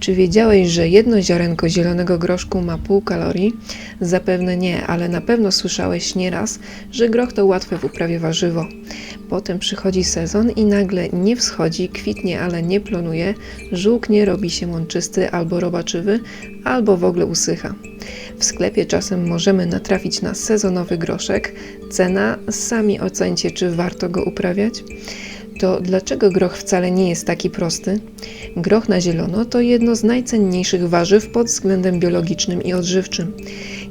Czy wiedziałeś, że jedno ziarenko zielonego groszku ma pół kalorii? Zapewne nie, ale na pewno słyszałeś nieraz, że groch to łatwe w uprawie warzywo. Potem przychodzi sezon i nagle nie wschodzi, kwitnie, ale nie plonuje, żółknie, robi się mączysty albo robaczywy, albo w ogóle usycha. W sklepie czasem możemy natrafić na sezonowy groszek. Cena? Sami ocencie, czy warto go uprawiać. To dlaczego groch wcale nie jest taki prosty? Groch na zielono to jedno z najcenniejszych warzyw pod względem biologicznym i odżywczym.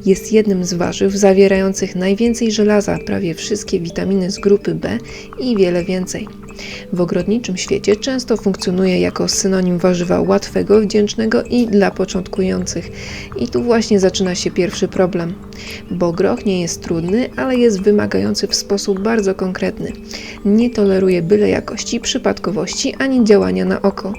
Jest jednym z warzyw zawierających najwięcej żelaza, prawie wszystkie witaminy z grupy B i wiele więcej. W ogrodniczym świecie często funkcjonuje jako synonim warzywa łatwego, wdzięcznego i dla początkujących. I tu właśnie zaczyna się pierwszy problem, bo groch nie jest trudny, ale jest wymagający w sposób bardzo konkretny. Nie toleruje byle jakości, przypadkowości ani działania na oko.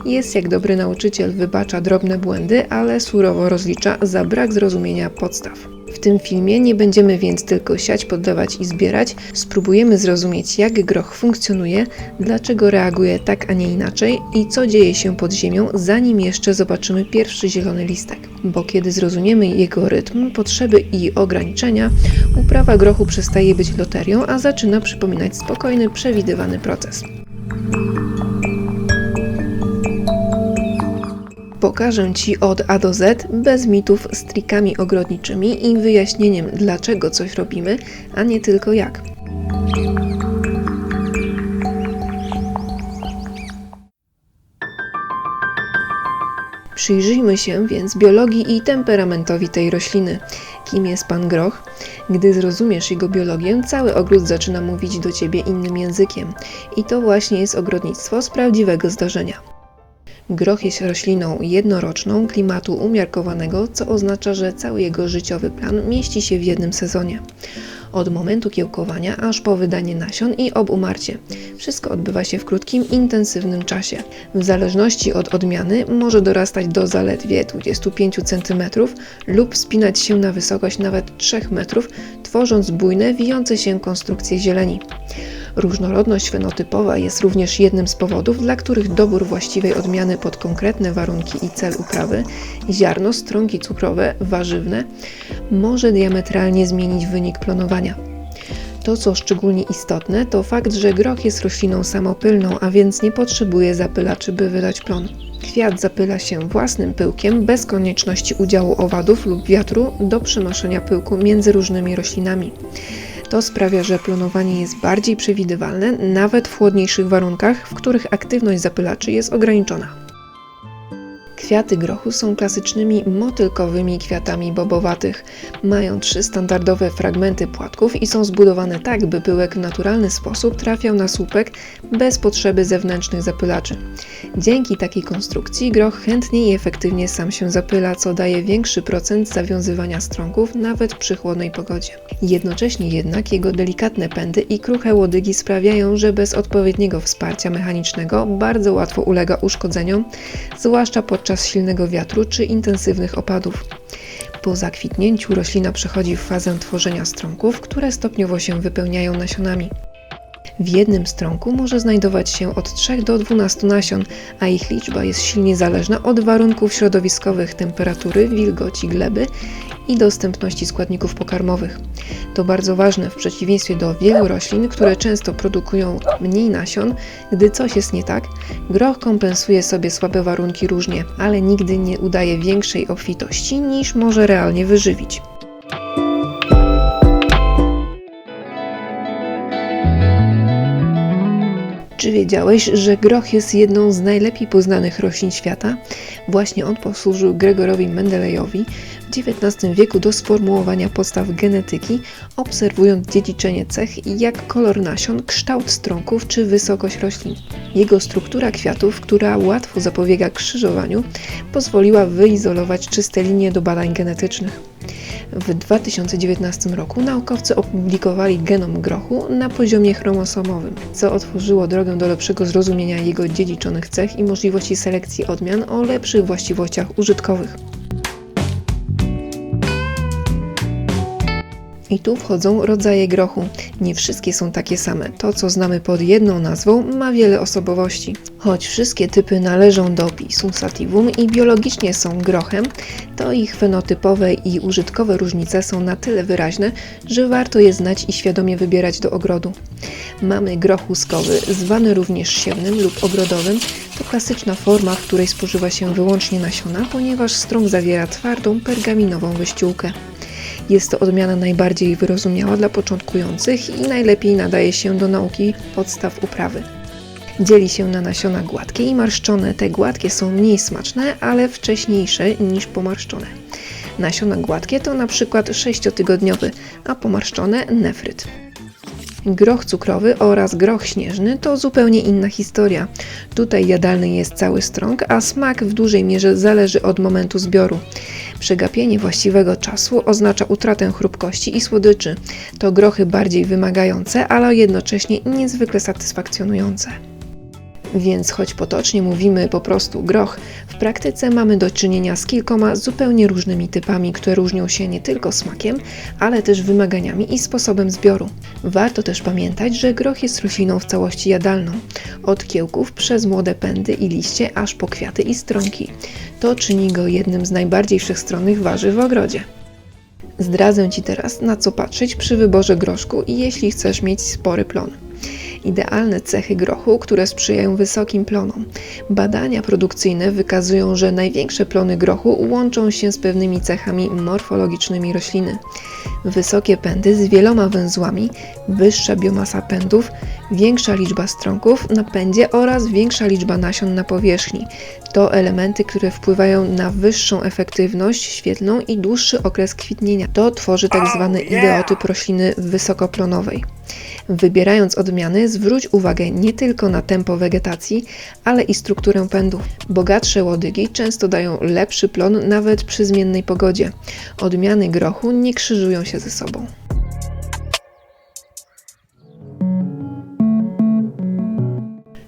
Jest jak dobry nauczyciel, wybacza drobne błędy, ale surowo rozlicza za brak zrozumienia podstaw. W tym filmie nie będziemy więc tylko siać, podlewać i zbierać, spróbujemy zrozumieć, jak groch funkcjonuje, dlaczego reaguje tak, a nie inaczej i co dzieje się pod ziemią, zanim jeszcze zobaczymy pierwszy zielony listek. Bo kiedy zrozumiemy jego rytm, potrzeby i ograniczenia, uprawa grochu przestaje być loterią, a zaczyna przypominać spokojny, przewidywany proces. Pokażę Ci od A do Z, bez mitów, z trikami ogrodniczymi i wyjaśnieniem, dlaczego coś robimy, a nie tylko jak. Przyjrzyjmy się więc biologii i temperamentowi tej rośliny. Kim jest pan groch? Gdy zrozumiesz jego biologię, cały ogród zaczyna mówić do Ciebie innym językiem. I to właśnie jest ogrodnictwo z prawdziwego zdarzenia. Groch jest rośliną jednoroczną, klimatu umiarkowanego, co oznacza, że cały jego życiowy plan mieści się w jednym sezonie. Od momentu kiełkowania aż po wydanie nasion i obumarcie. Wszystko odbywa się w krótkim, intensywnym czasie. W zależności od odmiany może dorastać do zaledwie 25 cm lub wspinać się na wysokość nawet 3 metrów, tworząc bujne, wijące się konstrukcje zieleni. Różnorodność fenotypowa jest również jednym z powodów, dla których dobór właściwej odmiany pod konkretne warunki i cel uprawy, ziarno, strąki cukrowe, warzywne, może diametralnie zmienić wynik planowania. To, co szczególnie istotne, to fakt, że groch jest rośliną samopylną, a więc nie potrzebuje zapylaczy, by wydać plon. Kwiat zapyla się własnym pyłkiem bez konieczności udziału owadów lub wiatru do przenoszenia pyłku między różnymi roślinami. To sprawia, że plonowanie jest bardziej przewidywalne, nawet w chłodniejszych warunkach, w których aktywność zapylaczy jest ograniczona. Kwiaty grochu są klasycznymi motylkowymi kwiatami bobowatych. Mają 3 standardowe fragmenty płatków i są zbudowane tak, by pyłek w naturalny sposób trafiał na słupek bez potrzeby zewnętrznych zapylaczy. Dzięki takiej konstrukcji groch chętnie i efektywnie sam się zapyla, co daje większy procent zawiązywania strąków nawet przy chłodnej pogodzie. Jednocześnie jednak jego delikatne pędy i kruche łodygi sprawiają, że bez odpowiedniego wsparcia mechanicznego bardzo łatwo ulega uszkodzeniom, zwłaszcza podczas silnego wiatru czy intensywnych opadów. Po zakwitnięciu roślina przechodzi w fazę tworzenia strąków, które stopniowo się wypełniają nasionami. W jednym strąku może znajdować się od 3 do 12 nasion, a ich liczba jest silnie zależna od warunków środowiskowych, temperatury, wilgoci gleby i dostępności składników pokarmowych. To bardzo ważne w przeciwieństwie do wielu roślin, które często produkują mniej nasion. Gdy coś jest nie tak, groch kompensuje sobie słabe warunki różnie, ale nigdy nie udaje większej obfitości niż może realnie wyżywić. Czy wiedziałeś, że groch jest jedną z najlepiej poznanych roślin świata? Właśnie on posłużył Gregorowi Mendelejewowi w XIX wieku do sformułowania podstaw genetyki, obserwując dziedziczenie cech jak kolor nasion, kształt strąków czy wysokość roślin. Jego struktura kwiatów, która łatwo zapobiega krzyżowaniu, pozwoliła wyizolować czyste linie do badań genetycznych. W 2019 roku naukowcy opublikowali genom grochu na poziomie chromosomowym, co otworzyło drogę do lepszego zrozumienia jego dziedziczonych cech i możliwości selekcji odmian o lepszych właściwościach użytkowych. I tu wchodzą rodzaje grochu. Nie wszystkie są takie same. To, co znamy pod jedną nazwą, ma wiele osobowości. Choć wszystkie typy należą do Pisum sativum i biologicznie są grochem, to ich fenotypowe i użytkowe różnice są na tyle wyraźne, że warto je znać i świadomie wybierać do ogrodu. Mamy groch łuskowy, zwany również siewnym lub ogrodowym. To klasyczna forma, w której spożywa się wyłącznie nasiona, ponieważ strąg zawiera twardą, pergaminową wyściółkę. Jest to odmiana najbardziej wyrozumiała dla początkujących i najlepiej nadaje się do nauki podstaw uprawy. Dzieli się na nasiona gładkie i marszczone. Te gładkie są mniej smaczne, ale wcześniejsze niż pomarszczone. Nasiona gładkie to na przykład 6-tygodniowy, a pomarszczone nefryt. Groch cukrowy oraz groch śnieżny to zupełnie inna historia. Tutaj jadalny jest cały strąg, a smak w dużej mierze zależy od momentu zbioru. Przegapienie właściwego czasu oznacza utratę chrupkości i słodyczy. To grochy bardziej wymagające, ale jednocześnie niezwykle satysfakcjonujące. Więc choć potocznie mówimy po prostu groch, w praktyce mamy do czynienia z kilkoma zupełnie różnymi typami, które różnią się nie tylko smakiem, ale też wymaganiami i sposobem zbioru. Warto też pamiętać, że groch jest rośliną w całości jadalną. Od kiełków przez młode pędy i liście, aż po kwiaty i stronki. To czyni go jednym z najbardziej wszechstronnych warzyw w ogrodzie. Zdradzę Ci teraz, na co patrzeć przy wyborze groszku i jeśli chcesz mieć spory plon. Idealne cechy grochu, które sprzyjają wysokim plonom. Badania produkcyjne wykazują, że największe plony grochu łączą się z pewnymi cechami morfologicznymi rośliny. Wysokie pędy z wieloma węzłami, wyższa biomasa pędów, większa liczba strąków na pędzie oraz większa liczba nasion na powierzchni. To elementy, które wpływają na wyższą efektywność świetlną i dłuższy okres kwitnienia. To tworzy tzw. ideotyp rośliny wysokoplonowej. Wybierając odmiany, zwróć uwagę nie tylko na tempo wegetacji, ale i strukturę pędów. Bogatsze łodygi często dają lepszy plon nawet przy zmiennej pogodzie. Odmiany grochu nie krzyżują się ze sobą.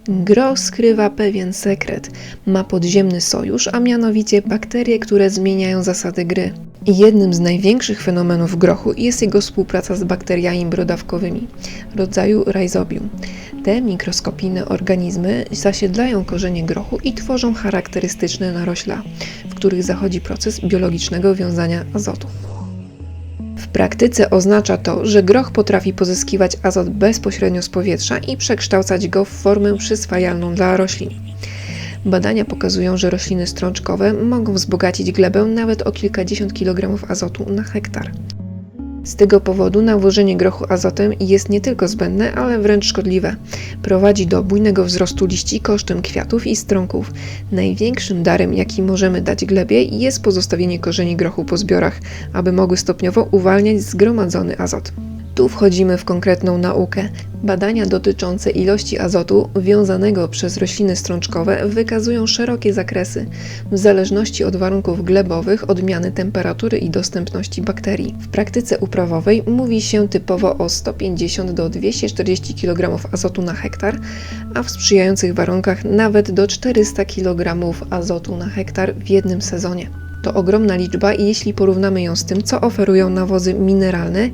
Groch skrywa pewien sekret. Ma podziemny sojusz, a mianowicie bakterie, które zmieniają zasady gry. I jednym z największych fenomenów grochu jest jego współpraca z bakteriami brodawkowymi, rodzaju Rhizobium. Te mikroskopijne organizmy zasiedlają korzenie grochu i tworzą charakterystyczne narośla, w których zachodzi proces biologicznego wiązania azotu. W praktyce oznacza to, że groch potrafi pozyskiwać azot bezpośrednio z powietrza i przekształcać go w formę przyswajalną dla roślin. Badania pokazują, że rośliny strączkowe mogą wzbogacić glebę nawet o kilkadziesiąt kilogramów azotu na hektar. Z tego powodu nawożenie grochu azotem jest nie tylko zbędne, ale wręcz szkodliwe. Prowadzi do bujnego wzrostu liści kosztem kwiatów i strąków. Największym darem, jaki możemy dać glebie, jest pozostawienie korzeni grochu po zbiorach, aby mogły stopniowo uwalniać zgromadzony azot. Tu wchodzimy w konkretną naukę. Badania dotyczące ilości azotu wiązanego przez rośliny strączkowe wykazują szerokie zakresy, w zależności od warunków glebowych, odmiany temperatury i dostępności bakterii. W praktyce uprawowej mówi się typowo o 150 do 240 kg azotu na hektar, a w sprzyjających warunkach nawet do 400 kg azotu na hektar w jednym sezonie. To ogromna liczba i jeśli porównamy ją z tym, co oferują nawozy mineralne,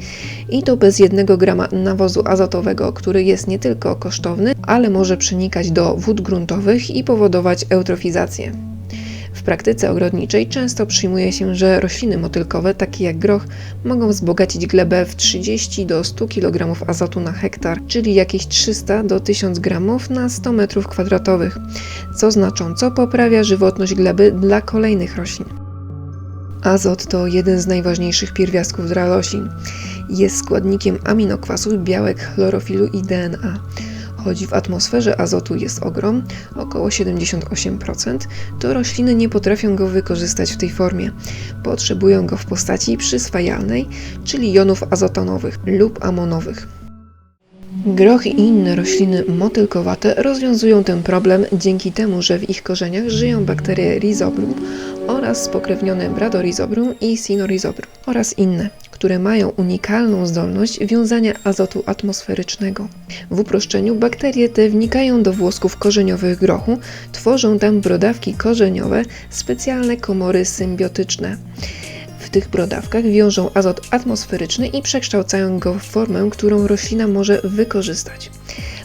i to bez 1 grama nawozu azotowego, który jest nie tylko kosztowny, ale może przenikać do wód gruntowych i powodować eutrofizację. W praktyce ogrodniczej często przyjmuje się, że rośliny motylkowe, takie jak groch, mogą wzbogacić glebę w 30 do 100 kg azotu na hektar, czyli jakieś 300 do 1000 g na 100 m2, co znacząco poprawia żywotność gleby dla kolejnych roślin. Azot to jeden z najważniejszych pierwiastków dla roślin. Jest składnikiem aminokwasów, białek, chlorofilu i DNA. Choć w atmosferze azotu jest ogrom, około 78%, to rośliny nie potrafią go wykorzystać w tej formie. Potrzebują go w postaci przyswajalnej, czyli jonów azotonowych lub amonowych. Groch i inne rośliny motylkowate rozwiązują ten problem dzięki temu, że w ich korzeniach żyją bakterie Rhizobium oraz spokrewnione Bradorhizobrum i Sinorhizobrum oraz inne, które mają unikalną zdolność wiązania azotu atmosferycznego. W uproszczeniu bakterie te wnikają do włosków korzeniowych grochu, tworzą tam brodawki korzeniowe, specjalne komory symbiotyczne. W W tych brodawkach wiążą azot atmosferyczny i przekształcają go w formę, którą roślina może wykorzystać.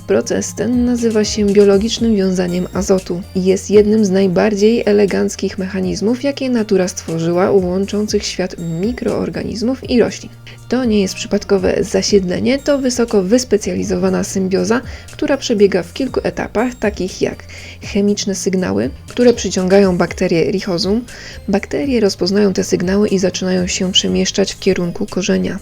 Proces ten nazywa się biologicznym wiązaniem azotu i jest jednym z najbardziej eleganckich mechanizmów, jakie natura stworzyła, łączących świat mikroorganizmów i roślin. To nie jest przypadkowe zasiedlenie, to wysoko wyspecjalizowana symbioza, która przebiega w kilku etapach, takich jak chemiczne sygnały, które przyciągają bakterie Rhizosum. Bakterie rozpoznają te sygnały i zaczynają się przemieszczać w kierunku korzenia.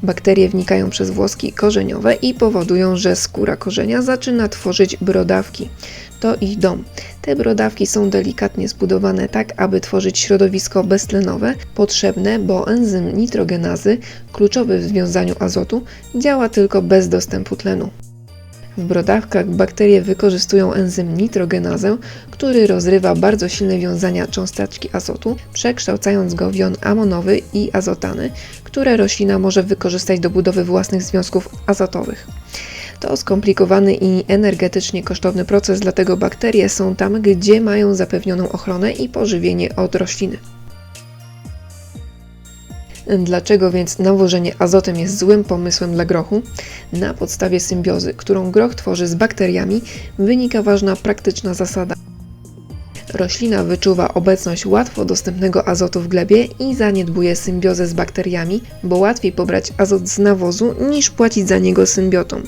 Bakterie wnikają przez włoski korzeniowe i powodują, że skóra korzenia zaczyna tworzyć brodawki. To ich dom. Te brodawki są delikatnie zbudowane tak, aby tworzyć środowisko beztlenowe, potrzebne, bo enzym nitrogenazy, kluczowy w związaniu azotu, działa tylko bez dostępu tlenu. W brodawkach bakterie wykorzystują enzym nitrogenazę, który rozrywa bardzo silne wiązania cząsteczki azotu, przekształcając go w jon amonowy i azotany, które roślina może wykorzystać do budowy własnych związków azotowych. To skomplikowany i energetycznie kosztowny proces, dlatego bakterie są tam, gdzie mają zapewnioną ochronę i pożywienie od rośliny. Dlaczego więc nawożenie azotem jest złym pomysłem dla grochu? Na podstawie symbiozy, którą groch tworzy z bakteriami, wynika ważna praktyczna zasada. Roślina wyczuwa obecność łatwo dostępnego azotu w glebie i zaniedbuje symbiozę z bakteriami, bo łatwiej pobrać azot z nawozu niż płacić za niego symbiotom.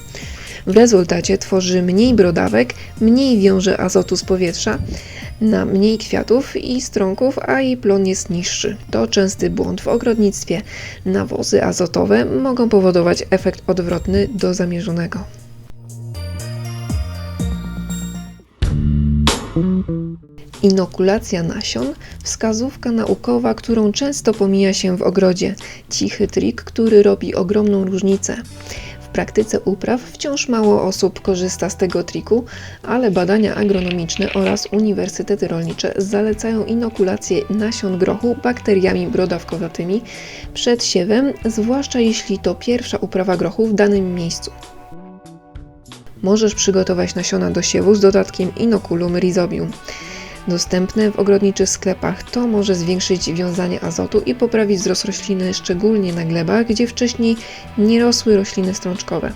W rezultacie tworzy mniej brodawek, mniej wiąże azotu z powietrza, na mniej kwiatów i strąków, a jej plon jest niższy. To częsty błąd w ogrodnictwie. Nawozy azotowe mogą powodować efekt odwrotny do zamierzonego. Inokulacja nasion – wskazówka naukowa, którą często pomija się w ogrodzie. Cichy trik, który robi ogromną różnicę. W praktyce upraw wciąż mało osób korzysta z tego triku, ale badania agronomiczne oraz uniwersytety rolnicze zalecają inokulację nasion grochu bakteriami brodawkowatymi przed siewem, zwłaszcza jeśli to pierwsza uprawa grochu w danym miejscu. Możesz przygotować nasiona do siewu z dodatkiem inokulum rhizobium. Dostępne w ogrodniczych sklepach, to może zwiększyć wiązanie azotu i poprawić wzrost rośliny, szczególnie na glebach, gdzie wcześniej nie rosły rośliny strączkowe.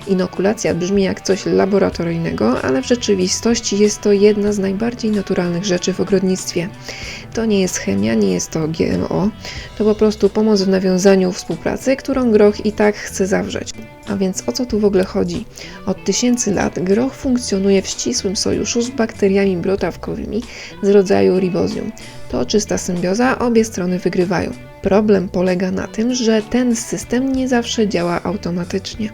Inokulacja brzmi jak coś laboratoryjnego, ale w rzeczywistości jest to jedna z najbardziej naturalnych rzeczy w ogrodnictwie. To nie jest chemia, nie jest to GMO, to po prostu pomoc w nawiązaniu współpracy, którą groch i tak chce zawrzeć. A więc o co tu w ogóle chodzi? Od tysięcy lat groch funkcjonuje w ścisłym sojuszu z bakteriami brodawkowymi z rodzaju Ribosium. To czysta symbioza, obie strony wygrywają. Problem polega na tym, że ten system nie zawsze działa automatycznie.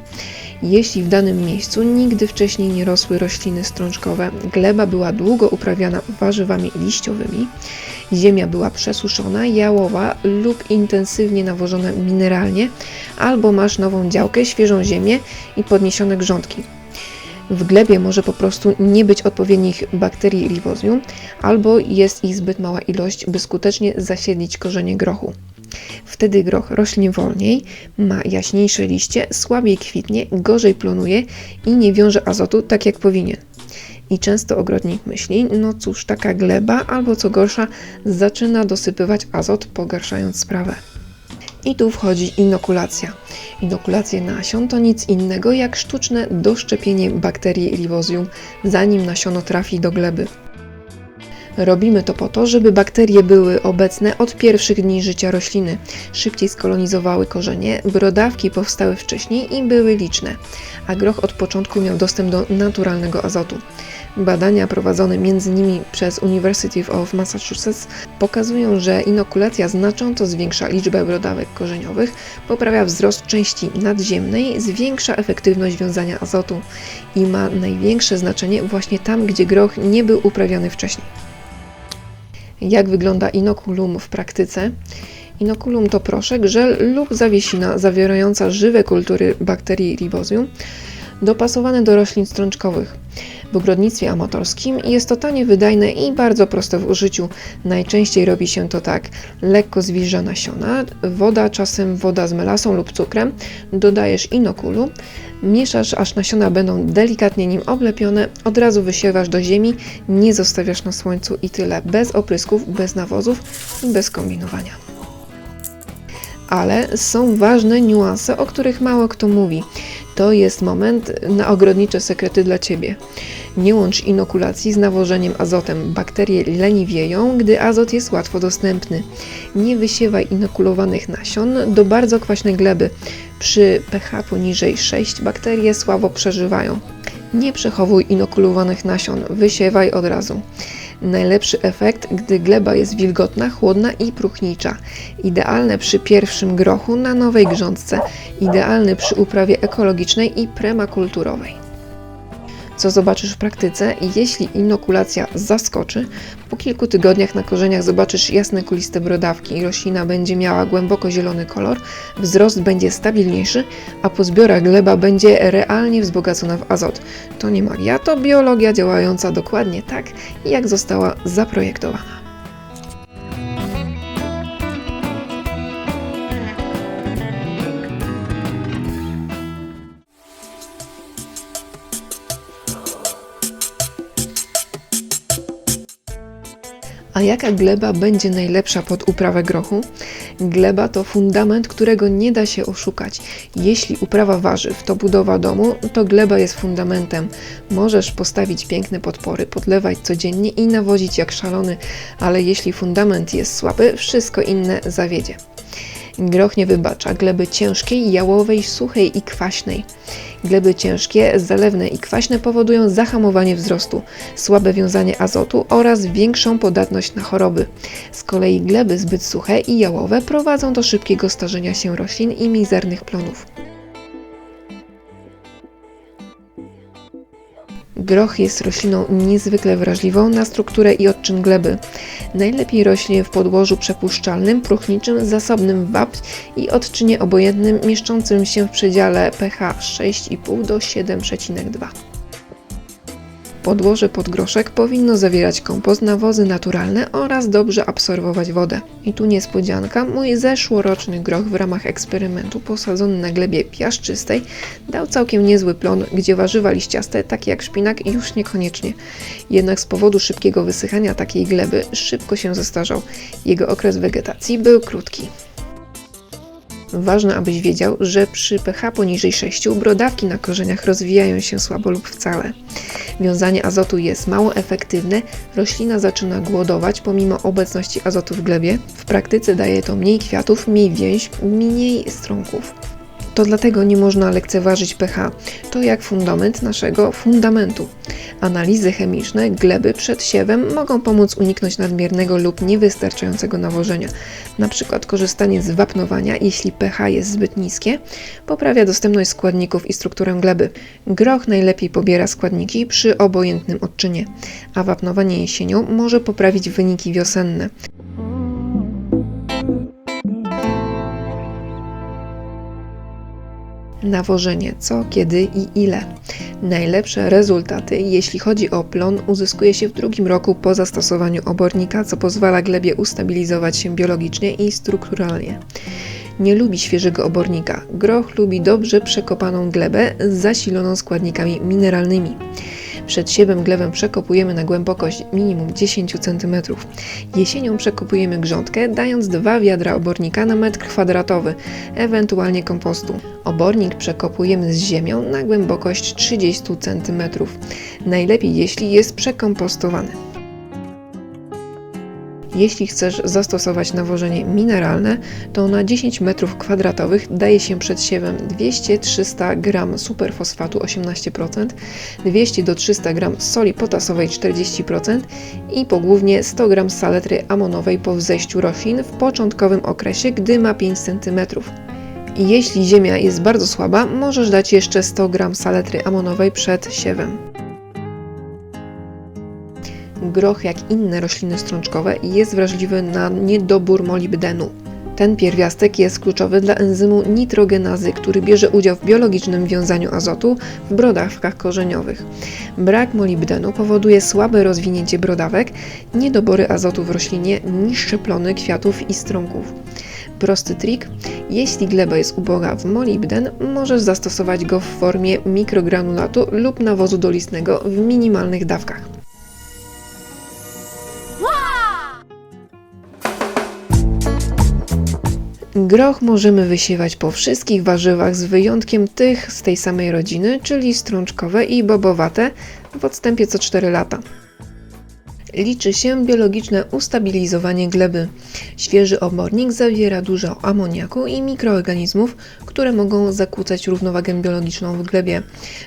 Jeśli w danym miejscu nigdy wcześniej nie rosły rośliny strączkowe, gleba była długo uprawiana warzywami liściowymi, ziemia była przesuszona, jałowa lub intensywnie nawożona mineralnie, albo masz nową działkę, świeżą ziemię i podniesione grządki. W glebie może po prostu nie być odpowiednich bakterii Ribosium, albo jest ich zbyt mała ilość, by skutecznie zasiedlić korzenie grochu. Wtedy groch rośnie wolniej, ma jaśniejsze liście, słabiej kwitnie, gorzej plonuje i nie wiąże azotu tak jak powinien. I często ogrodnik myśli, no cóż, taka gleba albo co gorsza zaczyna dosypywać azot, pogarszając sprawę. I tu wchodzi inokulacja. Inokulacje nasion to nic innego jak sztuczne doszczepienie bakterii Ribosium, zanim nasiono trafi do gleby. Robimy to po to, żeby bakterie były obecne od pierwszych dni życia rośliny, szybciej skolonizowały korzenie, brodawki powstały wcześniej i były liczne, a groch od początku miał dostęp do naturalnego azotu. Badania prowadzone m.in. przez University of Massachusetts pokazują, że inokulacja znacząco zwiększa liczbę brodawek korzeniowych, poprawia wzrost części nadziemnej, zwiększa efektywność wiązania azotu i ma największe znaczenie właśnie tam, gdzie groch nie był uprawiany wcześniej. Jak wygląda inokulum w praktyce? Inokulum to proszek, żel lub zawiesina zawierająca żywe kultury bakterii Ribosium, dopasowane do roślin strączkowych. W ogrodnictwie amatorskim jest to tanie, wydajne i bardzo proste w użyciu. Najczęściej robi się to tak: lekko zwilża nasiona, woda, czasem woda z melasą lub cukrem, dodajesz inokulum, mieszasz aż nasiona będą delikatnie nim oblepione, od razu wysiewasz do ziemi, nie zostawiasz na słońcu i tyle, bez oprysków, bez nawozów i bez kombinowania. Ale są ważne niuanse, o których mało kto mówi. To jest moment na ogrodnicze sekrety dla Ciebie. Nie łącz inokulacji z nawożeniem azotem. Bakterie leniwieją, gdy azot jest łatwo dostępny. Nie wysiewaj inokulowanych nasion do bardzo kwaśnej gleby. Przy pH poniżej 6 bakterie słabo przeżywają. Nie przechowuj inokulowanych nasion, wysiewaj od razu. Najlepszy efekt, gdy gleba jest wilgotna, chłodna i próchnicza. Idealne przy pierwszym grochu na nowej grządce. Idealny przy uprawie ekologicznej i permakulturowej. Co zobaczysz w praktyce? Jeśli inokulacja zaskoczy, po kilku tygodniach na korzeniach zobaczysz jasne kuliste brodawki, roślina będzie miała głęboko zielony kolor, wzrost będzie stabilniejszy, a po zbiorach gleba będzie realnie wzbogacona w azot. To nie magia, to biologia działająca dokładnie tak, jak została zaprojektowana. A jaka gleba będzie najlepsza pod uprawę grochu? Gleba to fundament, którego nie da się oszukać. Jeśli uprawa warzyw to budowa domu, to gleba jest fundamentem. Możesz postawić piękne podpory, podlewać codziennie i nawozić jak szalony, ale jeśli fundament jest słaby, wszystko inne zawiedzie. Groch nie wybacza gleby ciężkiej, jałowej, suchej i kwaśnej. Gleby ciężkie, zalewne i kwaśne powodują zahamowanie wzrostu, słabe wiązanie azotu oraz większą podatność na choroby. Z kolei gleby zbyt suche i jałowe prowadzą do szybkiego starzenia się roślin i mizernych plonów. Groch jest rośliną niezwykle wrażliwą na strukturę i odczyn gleby. Najlepiej rośnie w podłożu przepuszczalnym, próchniczym, zasobnym w wapń i odczynie obojętnym, mieszczącym się w przedziale pH 6,5 do 7,2. Podłoże pod groszek powinno zawierać kompost, nawozy naturalne oraz dobrze absorbować wodę. I tu niespodzianka, mój zeszłoroczny groch w ramach eksperymentu posadzony na glebie piaszczystej dał całkiem niezły plon, gdzie warzywa liściaste, takie jak szpinak, już niekoniecznie. Jednak z powodu szybkiego wysychania takiej gleby szybko się zestarzał. Jego okres wegetacji był krótki. Ważne, abyś wiedział, że przy pH poniżej 6 brodawki na korzeniach rozwijają się słabo lub wcale. Wiązanie azotu jest mało efektywne, roślina zaczyna głodować pomimo obecności azotu w glebie. W praktyce daje to mniej kwiatów, mniej więźb, mniej strąków. To dlatego nie można lekceważyć pH. To jak fundament naszego fundamentu. Analizy chemiczne gleby przed siewem mogą pomóc uniknąć nadmiernego lub niewystarczającego nawożenia. Na przykład korzystanie z wapnowania, jeśli pH jest zbyt niskie, poprawia dostępność składników i strukturę gleby. Groch najlepiej pobiera składniki przy obojętnym odczynie, a wapnowanie jesienią może poprawić wyniki wiosenne. Nawożenie co, kiedy i ile. Najlepsze rezultaty, jeśli chodzi o plon, uzyskuje się w drugim roku po zastosowaniu obornika, co pozwala glebie ustabilizować się biologicznie i strukturalnie. Nie lubi świeżego obornika. Groch lubi dobrze przekopaną glebę zasiloną składnikami mineralnymi. Przed siewem glebę przekopujemy na głębokość minimum 10 cm. Jesienią przekopujemy grządkę, dając 2 wiadra obornika na metr kwadratowy, ewentualnie kompostu. Obornik przekopujemy z ziemią na głębokość 30 cm. Najlepiej, jeśli jest przekompostowany. Jeśli chcesz zastosować nawożenie mineralne, to na 10 m2 daje się przed siewem 200-300 g superfosfatu 18%, 200 do 300 g soli potasowej 40% i pogłównie 100 g saletry amonowej po wzejściu roślin w początkowym okresie, gdy ma 5 cm. I jeśli ziemia jest bardzo słaba, możesz dać jeszcze 100 g saletry amonowej przed siewem. Groch, jak inne rośliny strączkowe, jest wrażliwy na niedobór molibdenu. Ten pierwiastek jest kluczowy dla enzymu nitrogenazy, który bierze udział w biologicznym wiązaniu azotu w brodawkach korzeniowych. Brak molibdenu powoduje słabe rozwinięcie brodawek, niedobory azotu w roślinie, niższe plony kwiatów i strąków. Prosty trik: jeśli gleba jest uboga w molibden, możesz zastosować go w formie mikrogranulatu lub nawozu dolistnego w minimalnych dawkach. Groch możemy wysiewać po wszystkich warzywach z wyjątkiem tych z tej samej rodziny, czyli strączkowe i bobowate w odstępie co 4 lata. Liczy się biologiczne ustabilizowanie gleby. Świeży obornik zawiera dużo amoniaku i mikroorganizmów, które mogą zakłócać równowagę biologiczną w glebie,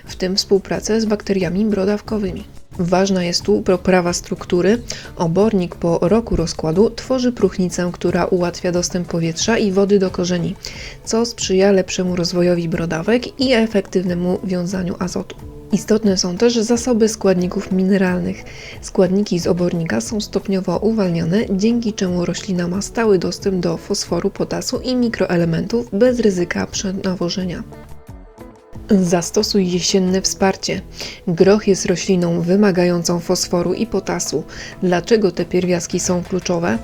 w tym współpracę z bakteriami brodawkowymi. Ważna jest tu poprawa struktury. Obornik po roku rozkładu tworzy próchnicę, która ułatwia dostęp powietrza i wody do korzeni, co sprzyja lepszemu rozwojowi brodawek i efektywnemu wiązaniu azotu. Istotne są też zasoby składników mineralnych. Składniki z obornika są stopniowo uwalniane, dzięki czemu roślina ma stały dostęp do fosforu, potasu i mikroelementów bez ryzyka przenawożenia. Zastosuj jesienne wsparcie. Groch jest rośliną wymagającą fosforu i potasu. Dlaczego te pierwiastki są kluczowe?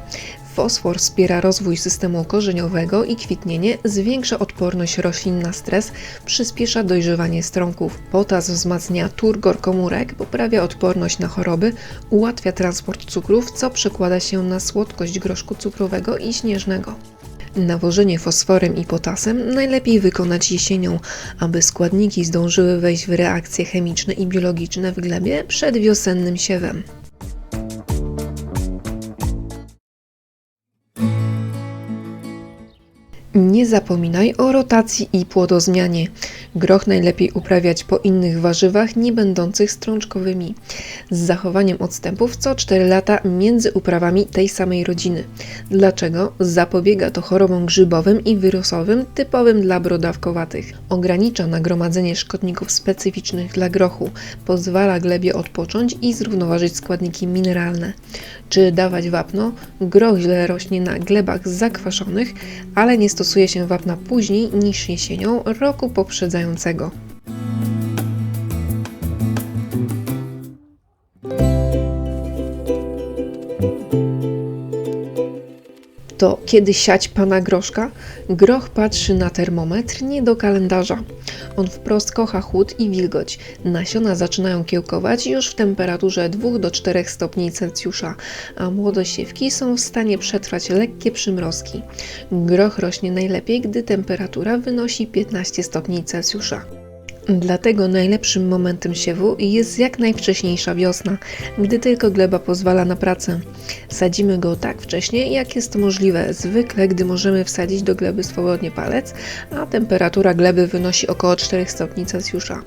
Fosfor wspiera rozwój systemu korzeniowego i kwitnienie, zwiększa odporność roślin na stres, przyspiesza dojrzewanie strąków. Potas wzmacnia turgor komórek, poprawia odporność na choroby, ułatwia transport cukrów, co przekłada się na słodkość groszku cukrowego i śnieżnego. Nawożenie fosforem i potasem najlepiej wykonać jesienią, aby składniki zdążyły wejść w reakcje chemiczne i biologiczne w glebie przed wiosennym siewem. Nie zapominaj o rotacji i płodozmianie. Groch najlepiej uprawiać po innych warzywach nie będących strączkowymi, z zachowaniem odstępów co 4 lata między uprawami tej samej rodziny. Dlaczego? Zapobiega to chorobom grzybowym i wirusowym typowym dla brodawkowatych. Ogranicza nagromadzenie szkodników specyficznych dla grochu, pozwala glebie odpocząć i zrównoważyć składniki mineralne. Czy dawać wapno? Groch źle rośnie na glebach zakwaszonych, ale nie stosuje się wapna później niż jesienią roku poprzedzającego. To kiedy siać pana groszka? Groch patrzy na termometr, nie do kalendarza. On wprost kocha chłód i wilgoć. Nasiona zaczynają kiełkować już w temperaturze 2 do 4 stopni Celsjusza, a młodosiewki są w stanie przetrwać lekkie przymrozki. Groch rośnie najlepiej, gdy temperatura wynosi 15 stopni Celsjusza. Dlatego najlepszym momentem siewu jest jak najwcześniejsza wiosna, gdy tylko gleba pozwala na pracę. Sadzimy go tak wcześnie, jak jest to możliwe, zwykle gdy możemy wsadzić do gleby swobodnie palec, a temperatura gleby wynosi około 4 stopni Celsjusza.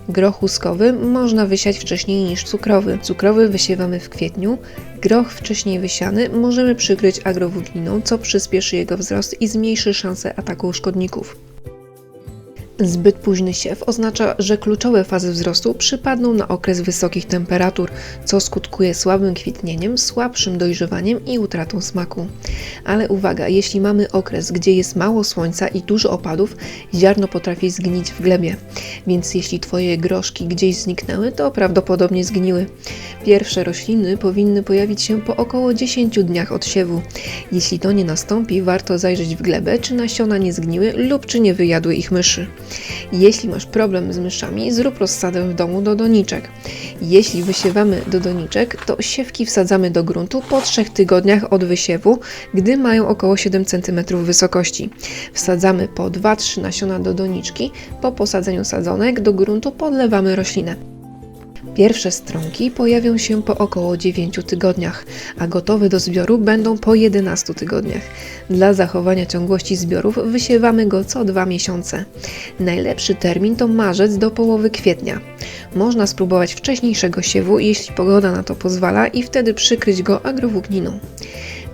Groch łuskowy można wysiać wcześniej niż cukrowy. Cukrowy wysiewamy w kwietniu. Groch wcześniej wysiany możemy przykryć agrowłókniną, co przyspieszy jego wzrost i zmniejszy szanse ataku szkodników. Zbyt późny siew oznacza, że kluczowe fazy wzrostu przypadną na okres wysokich temperatur, co skutkuje słabym kwitnieniem, słabszym dojrzewaniem i utratą smaku. Ale uwaga, jeśli mamy okres, gdzie jest mało słońca i dużo opadów, ziarno potrafi zgnić w glebie. Więc jeśli Twoje groszki gdzieś zniknęły, to prawdopodobnie zgniły. Pierwsze rośliny powinny pojawić się po około 10 dniach od siewu. Jeśli to nie nastąpi, warto zajrzeć w glebę, czy nasiona nie zgniły lub czy nie wyjadły ich myszy. Jeśli masz problem z myszami, zrób rozsadę w domu do doniczek. Jeśli wysiewamy do doniczek, to siewki wsadzamy do gruntu po 3 tygodniach od wysiewu, gdy mają około 7 cm wysokości. Wsadzamy po 2-3 nasiona do doniczki, po posadzeniu sadzonek do gruntu podlewamy roślinę. Pierwsze strąki pojawią się po około 9 tygodniach, a gotowe do zbioru będą po 11 tygodniach. Dla zachowania ciągłości zbiorów wysiewamy go co 2 miesiące. Najlepszy termin to marzec do połowy kwietnia. Można spróbować wcześniejszego siewu, jeśli pogoda na to pozwala, i wtedy przykryć go agrowłókniną.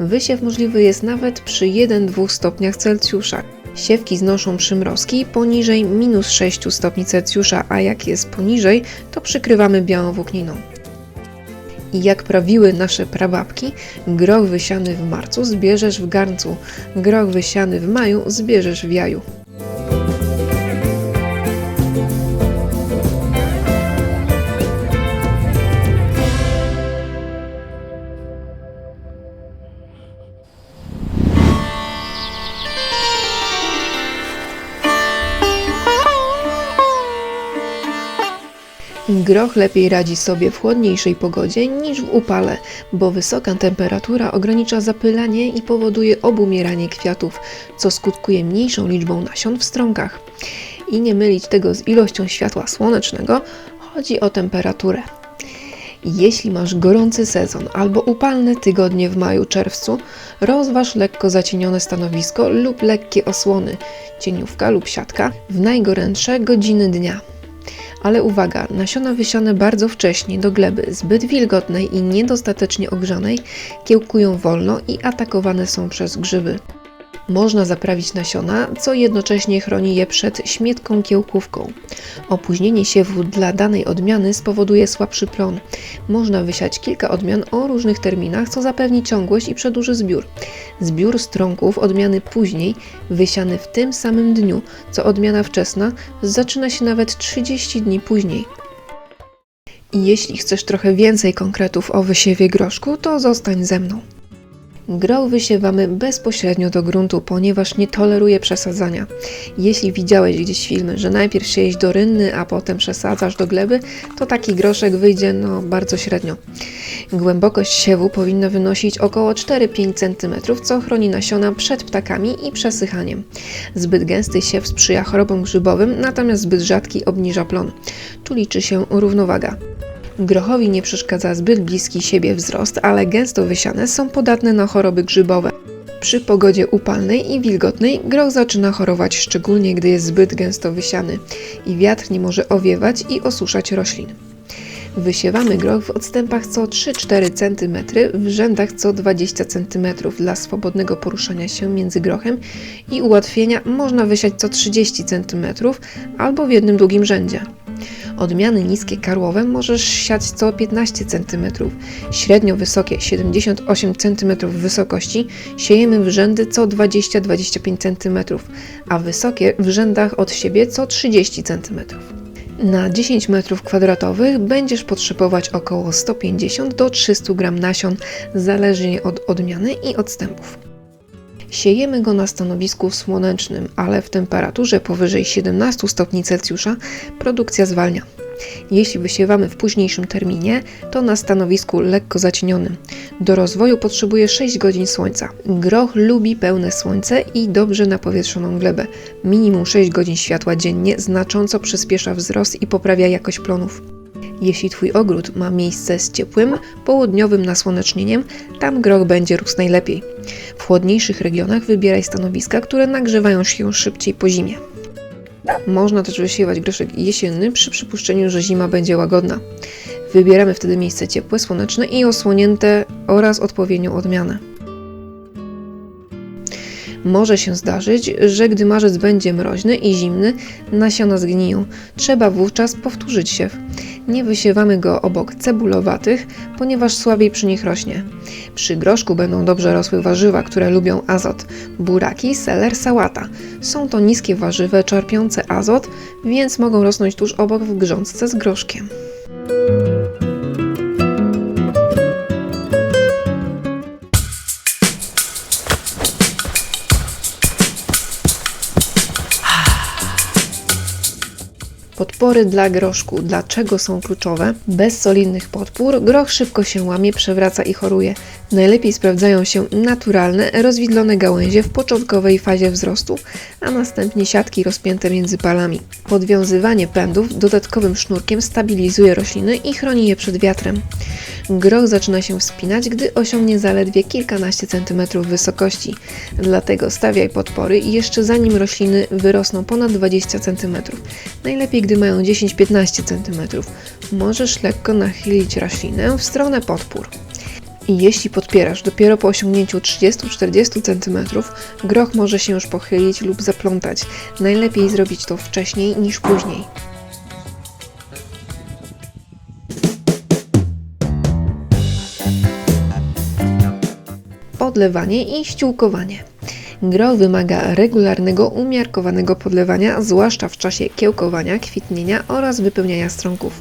Wysiew możliwy jest nawet przy 1-2 stopniach Celsjusza. Siewki znoszą przymrozki poniżej -6 stopni Celsjusza, a jak jest poniżej, to przykrywamy białą włókniną. I jak prawiły nasze prababki, groch wysiany w marcu zbierzesz w garncu, groch wysiany w maju zbierzesz w jaju. Groch lepiej radzi sobie w chłodniejszej pogodzie niż w upale, bo wysoka temperatura ogranicza zapylanie i powoduje obumieranie kwiatów, co skutkuje mniejszą liczbą nasion w strąkach. I nie mylić tego z ilością światła słonecznego, chodzi o temperaturę. Jeśli masz gorący sezon albo upalne tygodnie w maju-czerwcu, rozważ lekko zacienione stanowisko lub lekkie osłony, cieniówka lub siatka, w najgorętsze godziny dnia. Ale uwaga, nasiona wysiane bardzo wcześnie do gleby zbyt wilgotnej i niedostatecznie ogrzanej kiełkują wolno i atakowane są przez grzyby. Można zaprawić nasiona, co jednocześnie chroni je przed śmietką kiełkówką. Opóźnienie siewu dla danej odmiany spowoduje słabszy plon. Można wysiać kilka odmian o różnych terminach, co zapewni ciągłość i przedłuży zbiór. Zbiór strąków odmiany później, wysiany w tym samym dniu, co odmiana wczesna, zaczyna się nawet 30 dni później. I jeśli chcesz trochę więcej konkretów o wysiewie groszku, to zostań ze mną. Groch wysiewamy bezpośrednio do gruntu, ponieważ nie toleruje przesadzania. Jeśli widziałeś gdzieś filmy, że najpierw siejesz do rynny, a potem przesadzasz do gleby, to taki groszek wyjdzie bardzo średnio. Głębokość siewu powinna wynosić około 4-5 cm, co chroni nasiona przed ptakami i przesychaniem. Zbyt gęsty siew sprzyja chorobom grzybowym, natomiast zbyt rzadki obniża plon. Tu liczy się równowaga. Grochowi nie przeszkadza zbyt bliski siebie wzrost, ale gęsto wysiane są podatne na choroby grzybowe. Przy pogodzie upalnej i wilgotnej groch zaczyna chorować, szczególnie gdy jest zbyt gęsto wysiany i wiatr nie może owiewać i osuszać roślin. Wysiewamy groch w odstępach co 3-4 cm, w rzędach co 20 cm. Dla swobodnego poruszania się między grochem i ułatwienia można wysiać co 30 cm albo w jednym długim rzędzie. Odmiany niskie karłowe możesz siać co 15 cm. Średnio wysokie 78 cm wysokości siejemy w rzędy co 20-25 cm, a wysokie w rzędach od siebie co 30 cm. Na 10 m2 będziesz potrzebować około 150 do 300 g nasion, zależnie od odmiany i odstępów. Siejemy go na stanowisku słonecznym, ale w temperaturze powyżej 17 stopni Celsjusza produkcja zwalnia. Jeśli wysiewamy w późniejszym terminie, to na stanowisku lekko zacienionym. Do rozwoju potrzebuje 6 godzin słońca. Groch lubi pełne słońce i dobrze napowietrzoną glebę. Minimum 6 godzin światła dziennie znacząco przyspiesza wzrost i poprawia jakość plonów. Jeśli Twój ogród ma miejsce z ciepłym, południowym nasłonecznieniem, tam groch będzie rósł najlepiej. W chłodniejszych regionach wybieraj stanowiska, które nagrzewają się szybciej po zimie. Można też wysiewać groszek jesienny przy przypuszczeniu, że zima będzie łagodna. Wybieramy wtedy miejsce ciepłe, słoneczne i osłonięte oraz odpowiednią odmianę. Może się zdarzyć, że gdy marzec będzie mroźny i zimny, nasiona zgniją. Trzeba wówczas powtórzyć siew. Nie wysiewamy go obok cebulowatych, ponieważ słabiej przy nich rośnie. Przy groszku będą dobrze rosły warzywa, które lubią azot. Buraki, seler, sałata. Są to niskie warzywa czerpiące azot, więc mogą rosnąć tuż obok w grządce z groszkiem. Podpory dla groszku. Dlaczego są kluczowe? Bez solidnych podpór groch szybko się łamie, przewraca i choruje. Najlepiej sprawdzają się naturalne, rozwidlone gałęzie w początkowej fazie wzrostu, a następnie siatki rozpięte między palami. Podwiązywanie pędów dodatkowym sznurkiem stabilizuje rośliny i chroni je przed wiatrem. Groch zaczyna się wspinać, gdy osiągnie zaledwie kilkanaście centymetrów wysokości. Dlatego stawiaj podpory jeszcze zanim rośliny wyrosną ponad 20 cm. Najlepiej, gdy mają 10-15 cm. Możesz lekko nachylić roślinę w stronę podpór. I jeśli podpierasz dopiero po osiągnięciu 30-40 cm, groch może się już pochylić lub zaplątać. Najlepiej zrobić to wcześniej niż później. Podlewanie i ściółkowanie. Groch wymaga regularnego, umiarkowanego podlewania, zwłaszcza w czasie kiełkowania, kwitnienia oraz wypełniania strąków.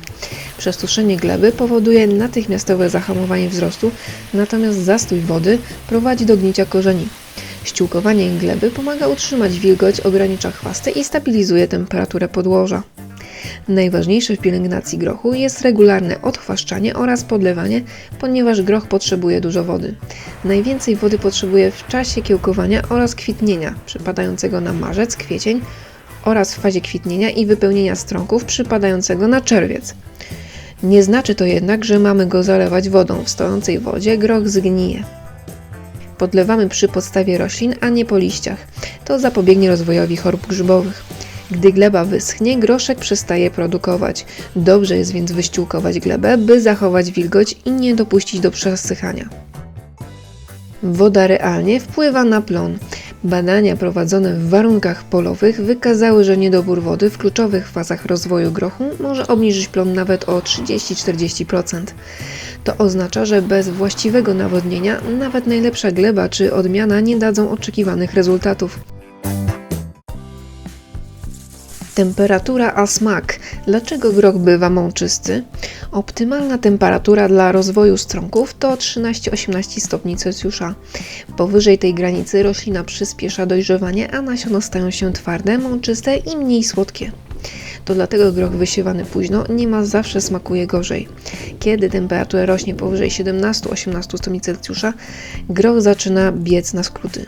Przesuszenie gleby powoduje natychmiastowe zahamowanie wzrostu, natomiast zastój wody prowadzi do gnicia korzeni. Ściółkowanie gleby pomaga utrzymać wilgoć, ogranicza chwasty i stabilizuje temperaturę podłoża. Najważniejsze w pielęgnacji grochu jest regularne odchwaszczanie oraz podlewanie, ponieważ groch potrzebuje dużo wody. Najwięcej wody potrzebuje w czasie kiełkowania oraz kwitnienia, przypadającego na marzec, kwiecień oraz w fazie kwitnienia i wypełnienia strąków przypadającego na czerwiec. Nie znaczy to jednak, że mamy go zalewać wodą. W stojącej wodzie groch zgnije. Podlewamy przy podstawie roślin, a nie po liściach. To zapobiegnie rozwojowi chorób grzybowych. Gdy gleba wyschnie, groszek przestaje produkować. Dobrze jest więc wyściółkować glebę, by zachować wilgoć i nie dopuścić do przesychania. Woda realnie wpływa na plon. Badania prowadzone w warunkach polowych wykazały, że niedobór wody w kluczowych fazach rozwoju grochu może obniżyć plon nawet o 30-40%. To oznacza, że bez właściwego nawodnienia nawet najlepsza gleba czy odmiana nie dadzą oczekiwanych rezultatów. Temperatura a smak. Dlaczego groch bywa mączysty? Optymalna temperatura dla rozwoju strąków to 13-18 stopni Celsjusza. Powyżej tej granicy roślina przyspiesza dojrzewanie, a nasiona stają się twarde, mączyste i mniej słodkie. To dlatego groch wysiewany późno niemal zawsze smakuje gorzej. Kiedy temperatura rośnie powyżej 17-18 stopni Celsjusza, groch zaczyna biec na skróty.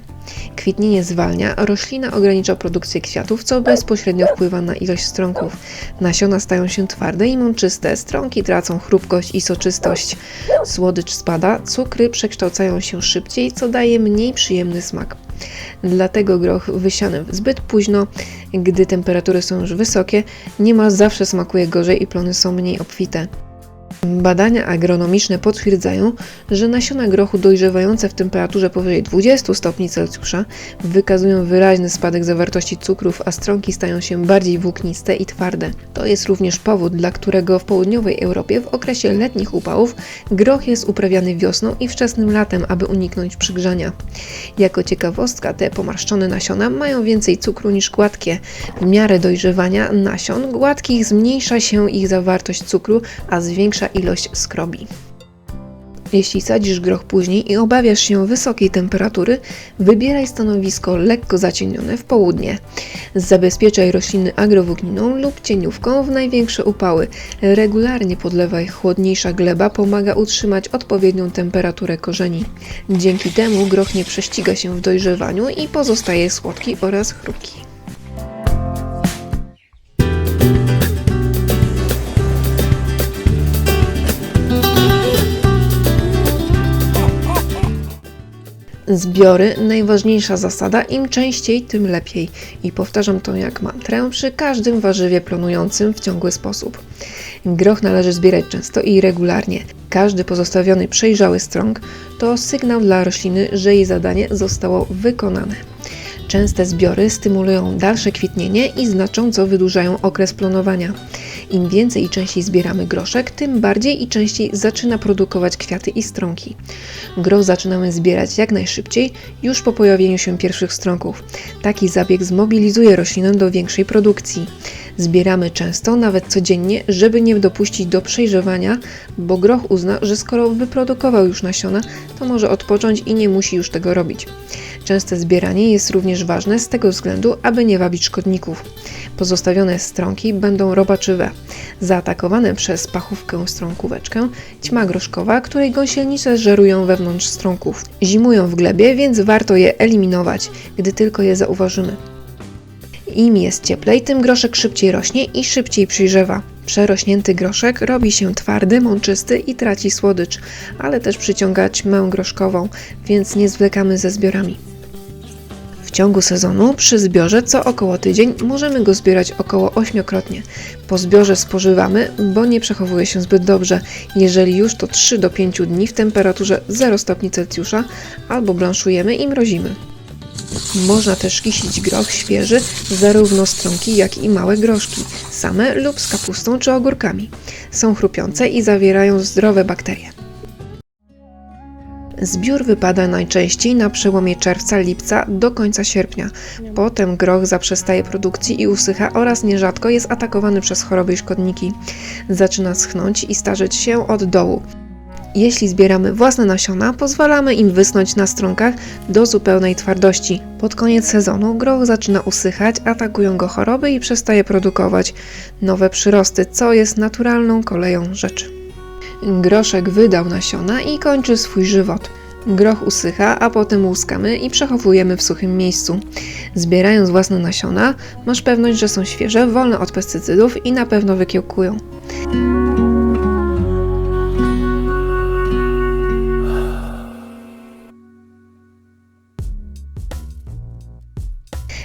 Kwitnienie zwalnia, roślina ogranicza produkcję kwiatów, co bezpośrednio wpływa na ilość strąków. Nasiona stają się twarde i mączyste, strąki tracą chrupkość i soczystość. Słodycz spada, cukry przekształcają się szybciej, co daje mniej przyjemny smak. Dlatego groch wysiany zbyt późno, gdy temperatury są już wysokie, niemal zawsze smakuje gorzej i plony są mniej obfite. Badania agronomiczne potwierdzają, że nasiona grochu dojrzewające w temperaturze powyżej 20 stopni Celsjusza wykazują wyraźny spadek zawartości cukrów, a strąki stają się bardziej włókniste i twarde. To jest również powód, dla którego w południowej Europie w okresie letnich upałów groch jest uprawiany wiosną i wczesnym latem, aby uniknąć przygrzania. Jako ciekawostka, te pomarszczone nasiona mają więcej cukru niż gładkie. W miarę dojrzewania nasion gładkich zmniejsza się ich zawartość cukru, a zwiększa ilość skrobi. Jeśli sadzisz groch później i obawiasz się wysokiej temperatury, wybieraj stanowisko lekko zacienione w południe. Zabezpieczaj rośliny agrowłókniną lub cieniówką w największe upały. Regularnie podlewaj, chłodniejsza gleba pomaga utrzymać odpowiednią temperaturę korzeni. Dzięki temu groch nie prześciga się w dojrzewaniu i pozostaje słodki oraz chrupki. Zbiory, najważniejsza zasada, im częściej, tym lepiej. I powtarzam to jak mantrę przy każdym warzywie plonującym w ciągły sposób. Groch należy zbierać często i regularnie. Każdy pozostawiony przejrzały strąg to sygnał dla rośliny, że jej zadanie zostało wykonane. Częste zbiory stymulują dalsze kwitnienie i znacząco wydłużają okres plonowania. Im więcej i częściej zbieramy groszek, tym bardziej i częściej zaczyna produkować kwiaty i strąki. Groch zaczynamy zbierać jak najszybciej, już po pojawieniu się pierwszych strąków. Taki zabieg zmobilizuje roślinę do większej produkcji. Zbieramy często, nawet codziennie, żeby nie dopuścić do przejrzewania, bo groch uzna, że skoro wyprodukował już nasiona, to może odpocząć i nie musi już tego robić. Częste zbieranie jest również ważne z tego względu, aby nie wabić szkodników. Pozostawione strąki będą robaczywe. Zaatakowane przez pachówkę strąkóweczkę, ćma groszkowa, której gąsienice żerują wewnątrz strąków. Zimują w glebie, więc warto je eliminować, gdy tylko je zauważymy. Im jest cieplej, tym groszek szybciej rośnie i szybciej przyjrzewa. Przerośnięty groszek robi się twardy, mączysty i traci słodycz, ale też przyciąga ćmę groszkową, więc nie zwlekamy ze zbiorami. W ciągu sezonu przy zbiorze co około tydzień możemy go zbierać około 8-krotnie. Po zbiorze spożywamy, bo nie przechowuje się zbyt dobrze. Jeżeli już, to 3 do 5 dni w temperaturze 0 stopni Celsjusza albo blanszujemy i mrozimy. Można też kisić groch świeży, zarówno strąki, jak i małe groszki, same lub z kapustą czy ogórkami. Są chrupiące i zawierają zdrowe bakterie. Zbiór wypada najczęściej na przełomie czerwca-lipca do końca sierpnia. Potem groch zaprzestaje produkcji i usycha oraz nierzadko jest atakowany przez choroby i szkodniki. Zaczyna schnąć i starzeć się od dołu. Jeśli zbieramy własne nasiona, pozwalamy im wysnąć na stronkach do zupełnej twardości. Pod koniec sezonu groch zaczyna usychać, atakują go choroby i przestaje produkować nowe przyrosty, co jest naturalną koleją rzeczy. Groszek wydał nasiona i kończy swój żywot. Groch usycha, a potem łuskamy i przechowujemy w suchym miejscu. Zbierając własne nasiona, masz pewność, że są świeże, wolne od pestycydów i na pewno wykiełkują.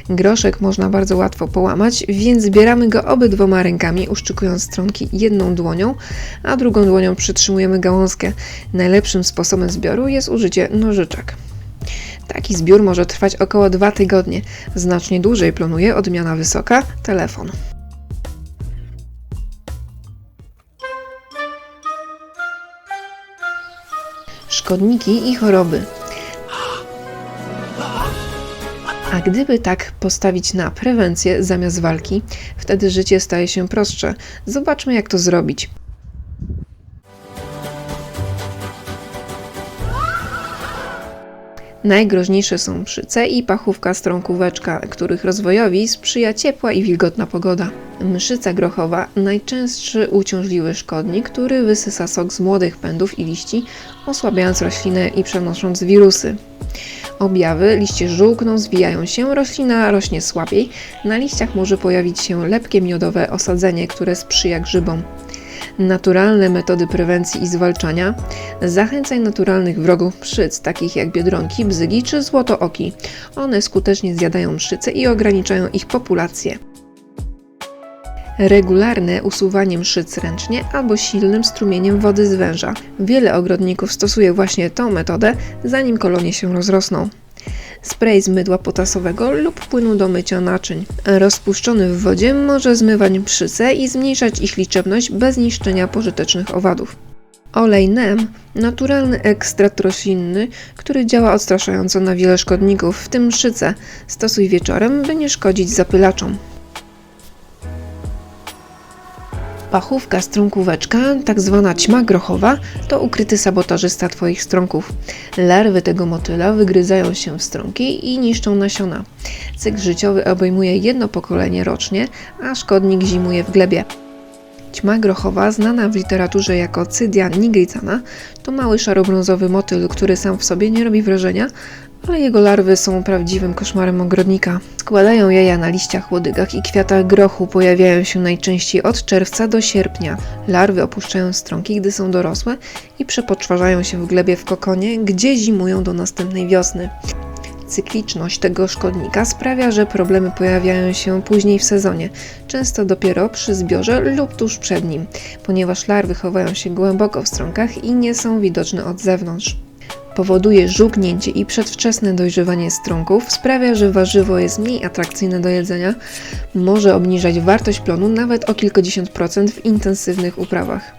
Groszek można bardzo łatwo połamać, więc zbieramy go obydwoma rękami, uszczykując stronki jedną dłonią, a drugą dłonią przytrzymujemy gałązkę. Najlepszym sposobem zbioru jest użycie nożyczek. Taki zbiór może trwać około 2 tygodnie. Znacznie dłużej planuje odmiana wysoka, telefon. Szkodniki i choroby. A gdyby tak postawić na prewencję zamiast walki, wtedy życie staje się prostsze. Zobaczmy, jak to zrobić. Najgroźniejsze są mszyce i pachówka strąkóweczka, których rozwojowi sprzyja ciepła i wilgotna pogoda. Mszyca grochowa, najczęstszy uciążliwy szkodnik, który wysysa sok z młodych pędów i liści, osłabiając roślinę i przenosząc wirusy. Objawy: liście żółkną, zwijają się, roślina rośnie słabiej, na liściach może pojawić się lepkie miodowe osadzenie, które sprzyja grzybom. Naturalne metody prewencji i zwalczania. Zachęcaj naturalnych wrogów mszyc, takich jak biedronki, bzygi czy złotooki. One skutecznie zjadają mszyce i ograniczają ich populację. Regularne usuwanie mszyc ręcznie albo silnym strumieniem wody z węża. Wiele ogrodników stosuje właśnie tę metodę, zanim kolonie się rozrosną. Spray z mydła potasowego lub płynu do mycia naczyń. Rozpuszczony w wodzie może zmywać mszyce i zmniejszać ich liczebność bez niszczenia pożytecznych owadów. Olej neem, naturalny ekstrakt roślinny, który działa odstraszająco na wiele szkodników, w tym mszyce. Stosuj wieczorem, by nie szkodzić zapylaczom. Pachówka strąkóweczka, tak zwana ćma grochowa, to ukryty sabotażysta Twoich strąków. Larwy tego motyla wygryzają się w strąki i niszczą nasiona. Cykl życiowy obejmuje 1 pokolenie rocznie, a szkodnik zimuje w glebie. Ćma grochowa, znana w literaturze jako Cydia nigricana, to mały szarobrązowy motyl, który sam w sobie nie robi wrażenia, ale jego larwy są prawdziwym koszmarem ogrodnika. Składają jaja na liściach, łodygach i kwiatach grochu, pojawiają się najczęściej od czerwca do sierpnia. Larwy opuszczają stronki, gdy są dorosłe i przepoczwarzają się w glebie w kokonie, gdzie zimują do następnej wiosny. Cykliczność tego szkodnika sprawia, że problemy pojawiają się później w sezonie, często dopiero przy zbiorze lub tuż przed nim, ponieważ larwy chowają się głęboko w stronkach i nie są widoczne od zewnątrz. Powoduje żółknięcie i przedwczesne dojrzewanie strąków, sprawia, że warzywo jest mniej atrakcyjne do jedzenia, może obniżać wartość plonu nawet o kilkadziesiąt procent w intensywnych uprawach.